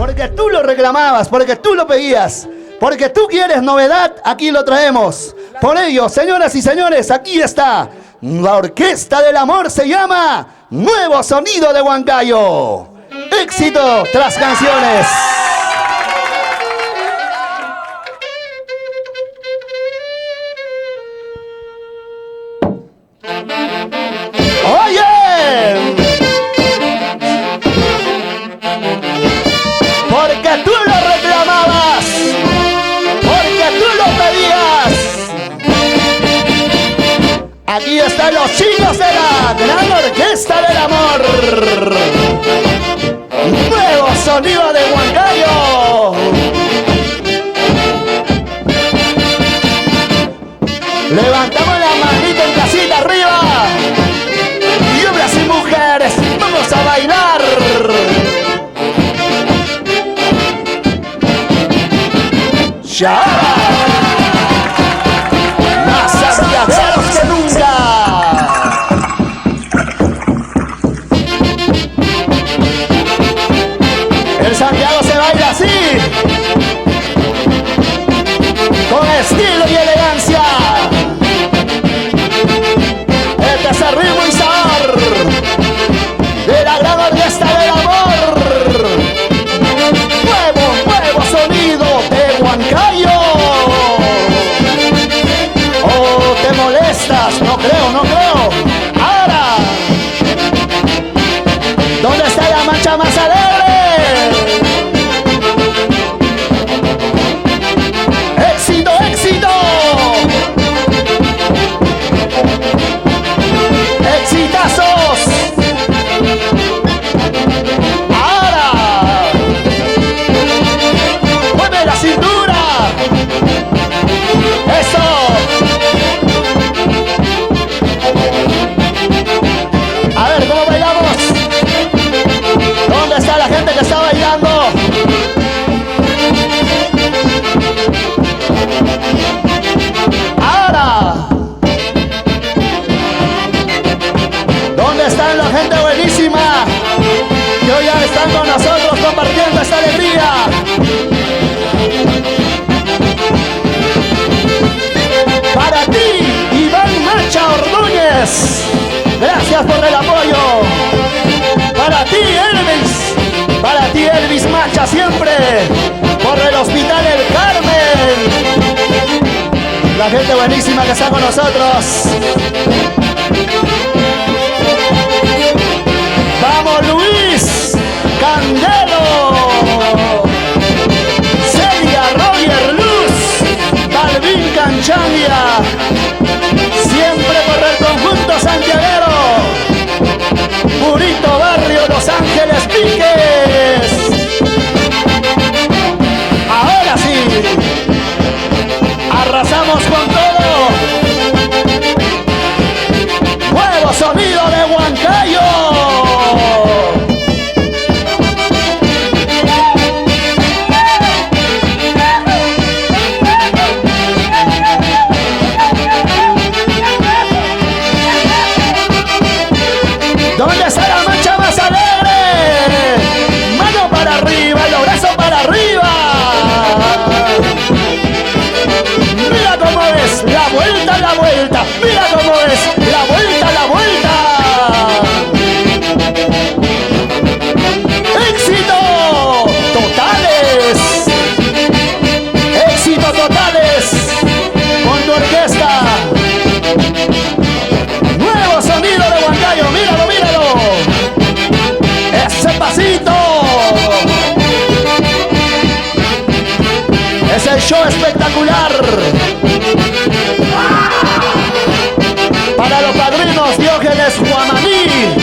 Porque tú lo reclamabas, porque tú lo pedías, porque tú quieres novedad, aquí lo traemos. Por ello, señoras y señores, aquí está. La Orquesta del Amor se llama Nuevo Sonido de Huancayo. Éxito tras canciones. ¡Oye! Porque tú lo reclamabas, porque tú lo pedías. Aquí están los chicos de la Gran Orquesta del Amor. Nuevo Sonido de Huancayo. Levantamos la manita en casita arriba. Y hombres y mujeres, vamos a bailar. ¡Ya! ¡Más santiagueros que nunca! El Santiago se baila así, con estilo y elegancia. Este es el ritmo y sabor de la Gran Orquesta del Amor. Nuevo sonido de Huancayo. Oh, te molestas, no creo. Ahora, ¿dónde está la marcha más alegre? ¡Éxito! ¡Exitazos! Ahora, mueve la cintura. Eso. A ver, ¿cómo bailamos? ¿Dónde está la gente que está bailando? Ahora, ¿dónde está la gente buenísima que hoy ya están con nosotros compartiendo esta alegría? Para ti, Iván Macha Ordóñez, gracias por el apoyo. Para ti, Elvis Macha, siempre por el Hospital El Carmen. La gente buenísima que está con nosotros. ¡Vamos, Luis Candelo! Celia Roger Luz, Balvin Canchangia, siempre por el conjunto santiaguero. Purito Barrio, Los Ángeles Piques. Ahora sí, arrasamos con todo. Nuevo sonido de Huancayo. ¿Dónde está la marcha más alegre? Mano para arriba, los brazos para arriba. Mira cómo es, la vuelta, mira cómo es, la vuelta. ¡Éxito totales con tu orquesta! Nuevo sonido de Huancayo, míralo. Ese pasito es el show espectacular. Para los padrinos Diógenes Guamaní,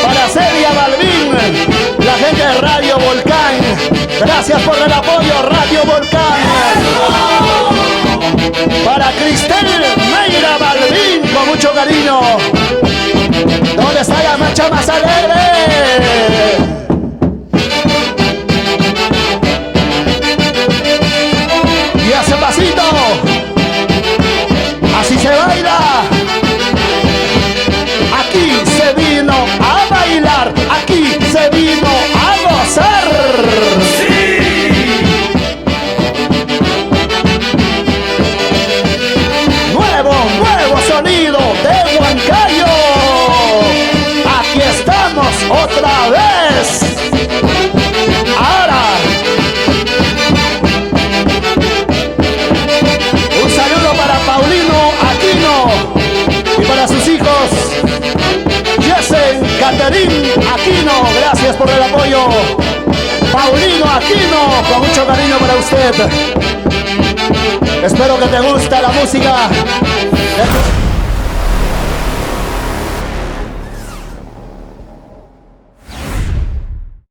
para Celia Balvin, la gente de Radio Volcán, gracias por el apoyo, Radio Volcán. Para Cristel Meira Balvin, con mucho cariño. ¿Dónde está la marcha más alegre? Y ese pasito, así se baila. Aquí se vino a bailar, aquí se vino a gozar. ¡Sí! con mucho cariño para usted. Espero que te guste la música.